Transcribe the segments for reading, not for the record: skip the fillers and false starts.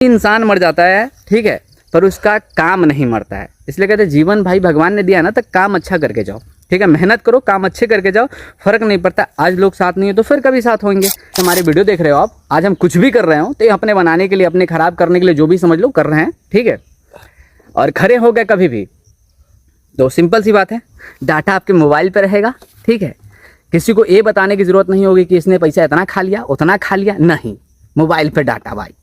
इंसान मर जाता है, ठीक है, पर उसका काम नहीं मरता है। इसलिए कहते हैं जीवन भाई भगवान ने दिया ना, तो काम अच्छा करके जाओ, ठीक है, मेहनत करो, काम अच्छे करके जाओ, फर्क नहीं पड़ता। आज लोग साथ नहीं है तो फिर कभी साथ होंगे। हमारे वीडियो देख रहे हो आप, आज हम कुछ भी कर रहे हो तो ये अपने बनाने के लिए, अपने खराब करने के लिए, जो भी समझ लो कर रहे हैं, ठीक है। और खड़े हो गए कभी भी तो सिंपल सी बात है, डाटा आपके मोबाइल पर रहेगा, ठीक है। किसी को ये बताने की जरूरत नहीं होगी कि इसने पैसा इतना खा लिया उतना खा लिया, नहीं, मोबाइल पे डाटा भाई,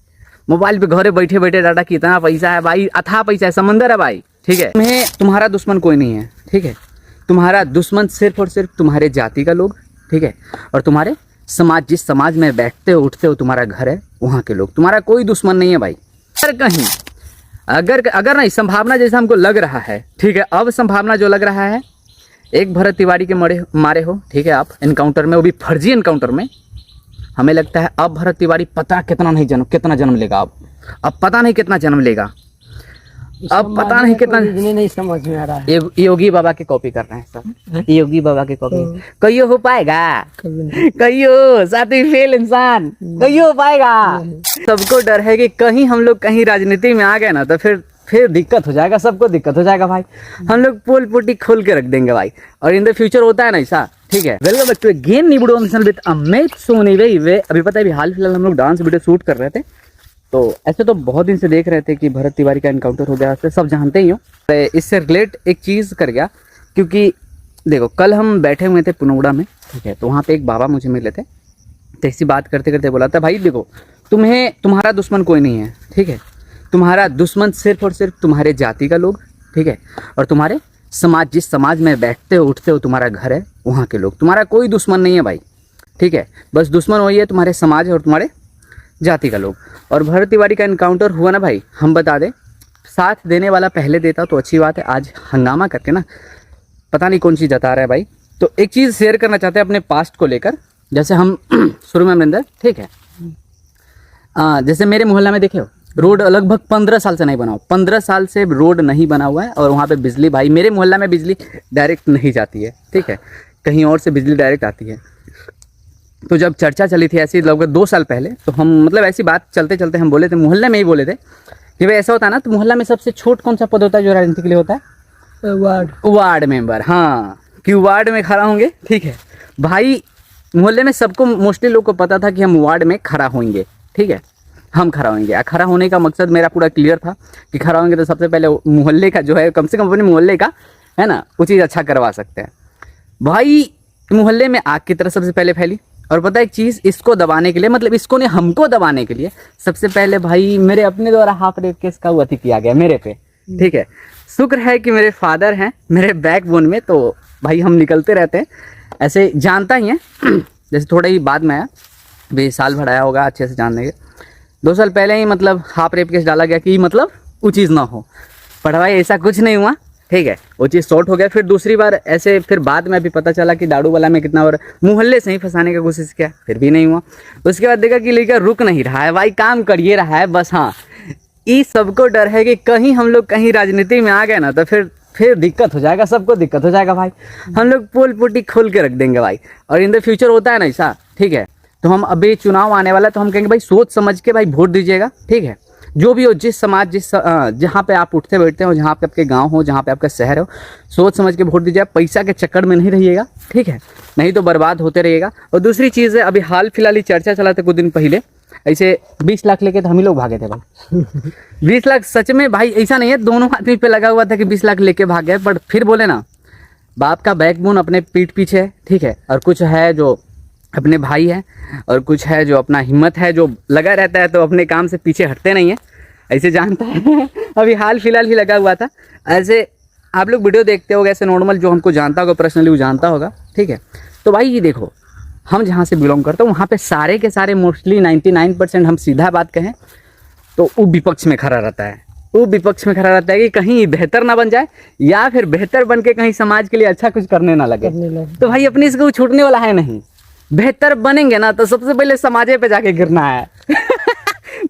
मोबाइल पे घरे बैठे बैठे डाटा कितना पैसा है भाई, अथाह पैसा है, समंदर है भाई, ठीक है। तुम्हारा दुश्मन कोई नहीं है, ठीक है। तुम्हारा दुश्मन सिर्फ और सिर्फ तुम्हारे जाति का लोग, ठीक है, और तुम्हारे समाज, जिस समाज में बैठते हो उठते हो, तुम्हारा घर है वहाँ के लोग, तुम्हारा कोई दुश्मन नहीं है भाई। अगर कहीं अगर नहीं, संभावना जैसा हमको लग रहा है, ठीक है, अब संभावना जो लग रहा है, एक भरत तिवारी के मारे हो, ठीक है, आप एनकाउंटर में, वो भी फर्जी एनकाउंटर में, हमें लगता है अब भरत तिवारी पता कितना जन्म लेगा, अब पता नहीं कितना जन्म लेगा, अब पता नहीं कितना, नहीं समझ में आ रहा है। योगी बाबा की कॉपी कर रहे हैं सब, योगी बाबा की कॉपी। कहियो हो पाएगा, कहियो साथी फेल इंसान, कहियो हो पाएगा। सबको डर है कि कहीं हम लोग कहीं राजनीति में आ गए ना तो फिर दिक्कत हो जाएगा, सबको दिक्कत हो जाएगा भाई। हम लोग पोल पोटी खोल के रख देंगे भाई, और इन द फ्यूचर होता है ना ऐसा, ठीक है। Welcome back to again new video mission with Amit Soni भाई। वे अभी पता है, अभी हाल फिलहाल हम लोग डांस वीडियो शूट कर रहे थे, तो ऐसे तो बहुत दिन से देख रहे थे कि भरत तिवारी का एनकाउंटर हो गया, ऐसे सब जानते ही हो। इससे रिलेट एक चीज़ कर गया, क्योंकि देखो कल हम बैठे हुए थे पुनौड़ा में, ठीक है, तो वहाँ पे एक बाबा मुझे मिले थे, तो ऐसी बात करते करते बोला था, भाई देखो तुम्हारा दुश्मन कोई नहीं है, ठीक है, तुम्हारा दुश्मन सिर्फ और सिर्फ तुम्हारे जाति का लोग, ठीक है, और तुम्हारे समाज, जिस समाज में बैठते हो उठते हो, तुम्हारा घर है वहाँ के लोग, तुम्हारा कोई दुश्मन नहीं है भाई, ठीक है। बस दुश्मन वही है, तुम्हारे समाज और तुम्हारे जाति का लोग। और भरत तिवारी का एनकाउंटर हुआ ना भाई, हम बता दें, साथ देने वाला पहले देता तो अच्छी बात है, आज हंगामा करके ना पता नहीं कौन चीज़ जता रहा है भाई। तो एक चीज़ शेयर करना चाहते हैं अपने पास्ट को लेकर, जैसे हम शुरू में अमरिंदर, ठीक है, जैसे मेरे मोहल्ला में देखे हो, रोड लगभग 15 साल से नहीं बना हुआ, 15 साल से रोड नहीं बना हुआ है, और वहाँ पे बिजली भाई, मेरे मोहल्ला में बिजली डायरेक्ट नहीं जाती है, ठीक है, कहीं और से बिजली डायरेक्ट आती है। तो जब चर्चा चली थी ऐसी लगभग 2 साल पहले, तो हम मतलब ऐसी बात चलते चलते हम बोले थे, मोहल्ले में ही बोले थे कि भाई ऐसा होता है ना, तो मोहल्ला में सबसे छोट कौन सा पद होता है जो राजनीति के लिए होता है? Ward member. हाँ, कि वार्ड में खड़ा होंगे, ठीक है भाई। मोहल्ले में सबको, मोस्टली लोग को पता था कि हम वार्ड में खड़ा होंगे, ठीक है, हम खड़ा होंगे। खड़ा होने का मकसद मेरा पूरा क्लियर था कि खड़ा होंगे तो सबसे पहले मोहल्ले का जो है, कम से कम अपने मोहल्ले का है ना, वो चीज़ अच्छा करवा सकते हैं भाई। मोहल्ले में आग की तरह सबसे पहले फैली, और पता है एक चीज़, इसको दबाने के लिए, मतलब इसको नहीं हमको दबाने के लिए, सबसे पहले भाई मेरे अपने द्वारा हाफ रेप केस का अति किया गया मेरे पे, ठीक है। शुक्र है कि मेरे फादर हैं मेरे बैकबोन में, तो भाई हम निकलते रहते हैं, ऐसे जानता ही है। जैसे थोड़ा ही बाद में आया, अभी साल भर आया होगा अच्छे से जानने के, 2 साल पहले ही मतलब हाफ रेप केस डाला गया कि मतलब वो चीज़ ना हो, पर भाई ऐसा कुछ नहीं हुआ, ठीक है, वो चीज़ शॉर्ट हो गया। फिर दूसरी बार ऐसे, फिर बाद में भी पता चला कि दारू वाला में कितना, और मोहल्ले से ही फंसाने की कोशिश किया, फिर भी नहीं हुआ। उसके बाद देखा कि लड़का रुक नहीं रहा है भाई, काम करिए रहा है बस। हाँ, इस सबको डर है कि कहीं हम लोग कहीं राजनीति में आ गए ना तो फिर दिक्कत हो जाएगा, सबको दिक्कत हो जाएगा भाई। हम लोग पोल पोटी खोल के रख देंगे भाई, और इन द फ्यूचर होता है ना ऐसा, ठीक है। तो हम अभी चुनाव आने वाला है, तो हम कहेंगे भाई सोच समझ के भाई वोट दीजिएगा, ठीक है। जो भी हो, जिस समाज, जहाँ पे आप उठते बैठते हो, जहाँ पे आपके गांव हो, जहाँ पे आपका शहर हो, सोच समझ के वोट दीजिए। पैसा के चक्कर में नहीं रहिएगा, ठीक है, नहीं तो बर्बाद होते रहिएगा। और दूसरी चीज़ है, अभी हाल फिलहाल ही चर्चा चला था कुछ दिन पहले, ऐसे 20 लाख लेके तो हम ही लोग भागे थे भाई। 20 लाख सच में भाई ऐसा नहीं है, दोनों आदमी पे लगा हुआ था कि 20 लाख लेके भाग गए, पर फिर बोले ना, बाप का बैकबोन अपने पीठ पीछे है, ठीक है, और कुछ है जो अपने भाई है, और कुछ है जो अपना हिम्मत है, जो लगा रहता है, तो अपने काम से पीछे हटते नहीं है, ऐसे जानता है। अभी हाल फिलहाल ही लगा हुआ था। ऐसे आप लोग वीडियो देखते होगे, ऐसे नॉर्मल जो हमको जानता होगा पर्सनली वो जानता होगा, ठीक है। तो भाई ये देखो, हम जहाँ से बिलोंग करते हैं वहाँ पे सारे के सारे मोस्टली 99% हम सीधा बात कहें तो वो विपक्ष में खड़ा रहता है, वो विपक्ष में खड़ा रहता है कि कहीं बेहतर ना बन जाए, या फिर बेहतर बन के कहीं समाज के लिए अच्छा कुछ करने ना लगे। तो भाई अपनी इसको छूटने वाला है नहीं, बेहतर बनेंगे ना तो सबसे पहले समाजे पे जाके गिरना है।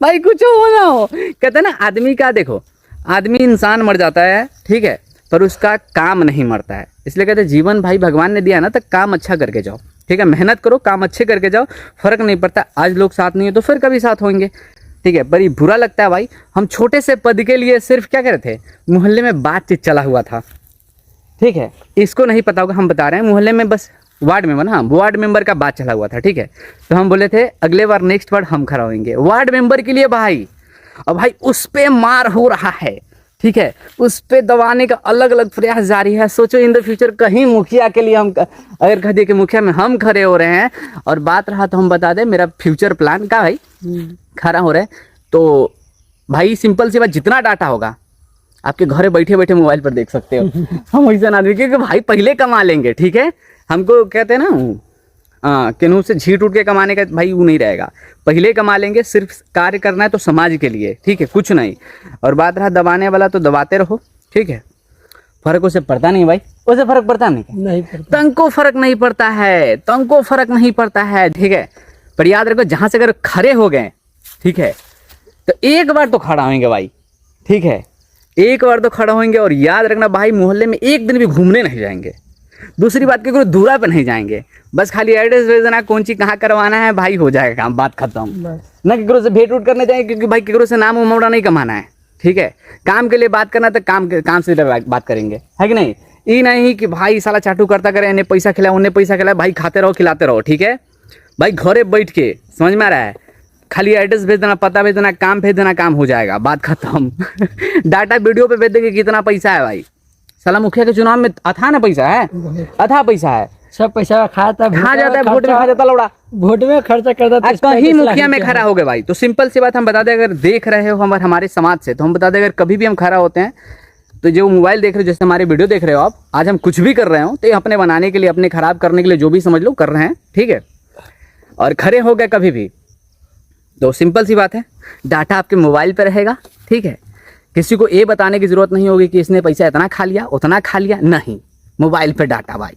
भाई कुछ हो ना हो, कहते हैं ना, आदमी का देखो, आदमी इंसान मर जाता है, ठीक है, पर उसका काम नहीं मरता है। इसलिए कहते हैं जीवन भाई भगवान ने दिया ना, तो काम अच्छा करके जाओ, ठीक है, मेहनत करो, काम अच्छे करके जाओ, फर्क नहीं पड़ता। आज लोग साथ नहीं है तो फिर कभी साथ होंगे, ठीक है, बड़ी बुरा लगता है भाई। हम छोटे से पद के लिए सिर्फ क्या कर रहे थे, मोहल्ले में बातचीत चला हुआ था, ठीक है। इसको नहीं पता होगा, हम बता रहे हैं, मोहल्ले में बस वार्ड मेंबर, हाँ वार्ड मेंबर का बात चला हुआ था, ठीक है। तो हम बोले थे अगले बार नेक्स्ट बार हम खड़ा होंगे वार्ड मेंबर के लिए भाई। और भाई उस पे मार हो रहा है, ठीक है, उस पे दबाने का अलग अलग प्रयास जारी है। सोचो इन द फ्यूचर कहीं मुखिया के लिए हम अगर कह दिए कि मुखिया में हम खड़े हो रहे हैं और बात रहा तो हम बता दें मेरा फ्यूचर प्लान का भाई खड़ा हो रहा है। तो भाई सिंपल सी बात, जितना डाटा होगा आपके घरे बैठे बैठे मोबाइल पर देख सकते हो। हम ऐसा आदमी क्योंकि भाई पहले कमा लेंगे, ठीक है। हमको कहते हैं ना किन्हू से झीट उठ के कमाने का भाई वो नहीं रहेगा, पहले कमा लेंगे। सिर्फ कार्य करना है तो समाज के लिए, ठीक है, कुछ नहीं। और बात रहा दबाने वाला, तो दबाते रहो, ठीक है। फर्क उसे पड़ता नहीं भाई, उसे फर्क पड़ता नहीं पड़ता। तंग को फर्क नहीं पड़ता है, तंग को फर्क नहीं पड़ता है, ठीक है। पर याद रखो जहां से अगर खड़े हो गए, ठीक है, तो एक बार तो खड़ा होंगे भाई, ठीक है, एक बार तो खड़ा होंगे। और याद रखना भाई मोहल्ले में एक दिन भी घूमने नहीं जाएंगे। दूसरी बात के कोई दूरा पे नहीं जाएंगे, बस खाली एड्रेस भेज देना, कौन चीज कहाँ करवाना है भाई, हो जाएगा काम, बात खत्म। ना केकरो से भेंट उठ करने जाएंगे, क्योंकि भाई केकरो से नाम उमड़ा नहीं कमाना है, ठीक है। काम के लिए बात करना तो काम से बात करेंगे, है कि नहीं। ये नहीं कि भाई साला चाटू करता करे, इन्हें पैसा खिलाए उन्हें पैसा खिलाए, भाई खाते रहो खिलाते रहो, ठीक है। भाई घरे बैठ के, समझ में आ रहा है, खाली एड्रेस भेज देना, पता भेज देना, काम भेज देना, काम हो जाएगा, बात खत्म। डाटा वीडियो पे भेज देंगे कितना पैसा है भाई। साला मुखिया के चुनाव में अथा ना पैसा है, अथा पैसा है, सब पैसा खा जाता है, वोट में खा जाता लौड़ा, वोट में खर्चा करता था, कहीं मुखिया में खड़ा हो गए भाई। तो सिंपल सी बात हम बता दें, अगर देख रहे हो हमारे समाज से, तो हम बता दें अगर कभी भी हम खड़ा होते हैं तो जो मोबाइल देख रहे हो, जैसे हमारे वीडियो देख रहे हो आप, आज हम कुछ भी कर रहे हो तो ये अपने बनाने के लिए, अपने खराब करने के लिए जो भी समझ लो कर रहे हैं, ठीक है। और खड़े हो गए कभी भी तो सिंपल सी बात है, डाटा आपके मोबाइल पे रहेगा, ठीक है। किसी को ये बताने की जरूरत नहीं होगी कि इसने पैसा इतना खा लिया उतना खा लिया, नहीं, मोबाइल पे डाटा भाई,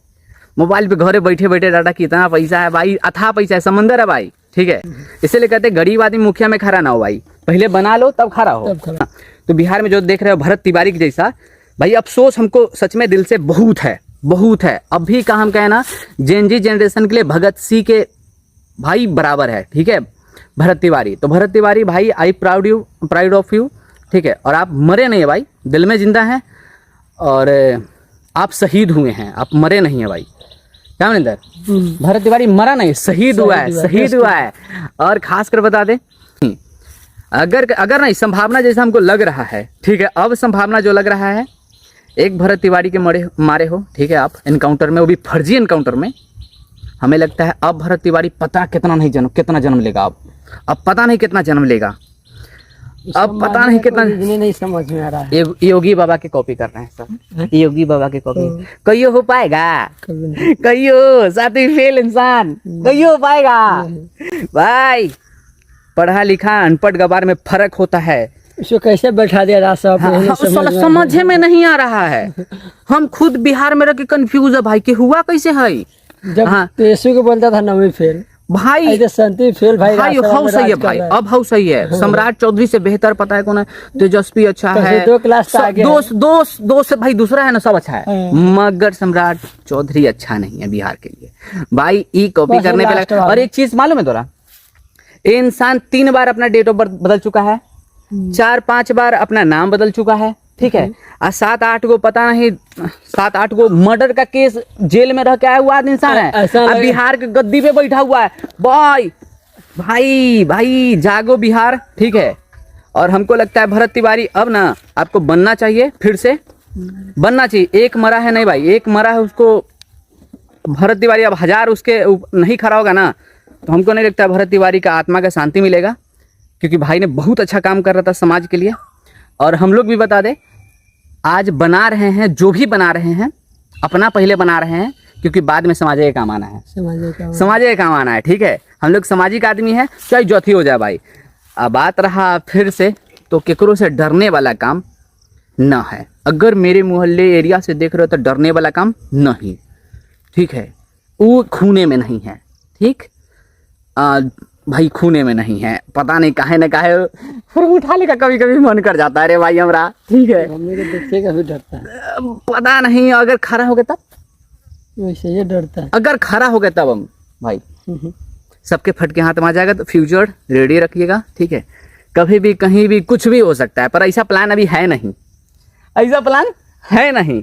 मोबाइल पे घरे बैठे बैठे डाटा कितना पैसा है भाई, अथाह पैसा है, समंदर है भाई, ठीक है। इसलिए कहते हैं गरीब आदमी मुखिया में खड़ा ना हो भाई, पहले बना लो तब खड़ा हो। तो बिहार में जो देख रहे हो भरत तिवारी के जैसा भाई, अफसोस हमको सच में दिल से बहुत है, बहुत है। अभी का हम कहना जेनजी जनरेशन के लिए भगत सिंह के भाई बराबर है, ठीक है, भरत तिवारी। तो भरत तिवारी भाई, आई प्राउड ऑफ यू, ठीक है। और आप मरे नहीं है भाई, दिल में जिंदा हैं, और आप शहीद हुए हैं, आप मरे नहीं है भाई। क्या मनिंदर, भरत तिवारी मरा नहीं, शहीद हुआ है, शहीद हुआ है। और खास कर बता दे, अगर नहीं संभावना जैसा हमको लग रहा है, ठीक है, अब संभावना जो लग रहा है, एक भरत तिवारी के मारे हो, ठीक है, आप एनकाउंटर में, वो भी फर्जी एनकाउंटर में। हमें लगता है अब भरत तिवारी पता कितना जन्म लेगा, अब पता नहीं कितना जन्म लेगा, अब पता नहीं कितना, नहीं समझ में आ रहा है। योगी बाबा की कॉपी कर रहे हैं सब, योगी बाबा की कॉपी। कहियो हो पाएगा, कहियो साथी फेल इंसान, कहियो हो पाएगा भाई। पढ़ा लिखा अनपढ़ गवार में फर्क होता है, इसको कैसे बैठा दिया जा सकता, समझ में नहीं आ रहा है। हम खुद बिहार में रह के कंफ्यूज है भाई कि हुआ कैसे है। जब तेजस्वी को बोलता था नवी फेल भाई, फेल भाई हाउ सही है भाई, अब हाउ सही है। सम्राट चौधरी से बेहतर पता है कौन है, तेजस्वी अच्छा है, 2 क्लास दो से भाई दूसरा है ना, सब अच्छा है, मगर सम्राट चौधरी अच्छा नहीं है बिहार के लिए भाई। ई कॉपी करने पे लगा। और एक चीज मालूम है तोरा, इंसान 3 बार अपना डेट ऑफ बर्थ बदल चुका है, 4-5 बार अपना नाम बदल चुका है, ठीक है। और 7-8 को पता नहीं, 7-8 को मर्डर का केस जेल में रह के आया हुआ इंसान है, अब बिहार के गद्दी पे बैठा हुआ है भाई। भाई भाई जागो बिहार, ठीक है। और हमको लगता है भरत तिवारी अब ना आपको बनना चाहिए, फिर से बनना चाहिए। एक मरा है नहीं भाई, एक मरा है, उसको भरत तिवारी अब 1000 उसके नहीं खड़ा होगा ना, तो हमको नहीं लगता भरत तिवारी का आत्मा का शांति मिलेगा, क्योंकि भाई ने बहुत अच्छा काम कर रहा था समाज के लिए। और हम लोग भी बता दें, आज बना रहे हैं, जो भी बना रहे हैं अपना पहले बना रहे हैं, क्योंकि बाद में समाज के काम आना है, समाज के काम आना है, ठीक है। हम लोग सामाजिक आदमी हैं, चाहे ज्योति हो जाए भाई। अब बात रहा फिर से, तो केकरो से डरने वाला काम ना है। अगर मेरे मोहल्ले एरिया से देख रहे हो तो डरने वाला काम नहीं, ठीक है, वो खूने में नहीं है, ठीक भाई, खूने में नहीं है। पता नहीं काहे न काहे फिर उठा लेगा, कभी कभी मन कर जाता है रे भाई हमरा, ठीक है, कभी डरता है, पता नहीं। अगर खड़ा हो गया तब, वैसे ये डरता है, अगर खड़ा हो गया तब हम भाई सबके फटके हाथ में आ जाएगा। तो फ्यूचर रेडी रखिएगा, ठीक है। कभी भी कहीं भी कुछ भी हो सकता है, पर ऐसा प्लान अभी है नहीं, ऐसा प्लान है नहीं।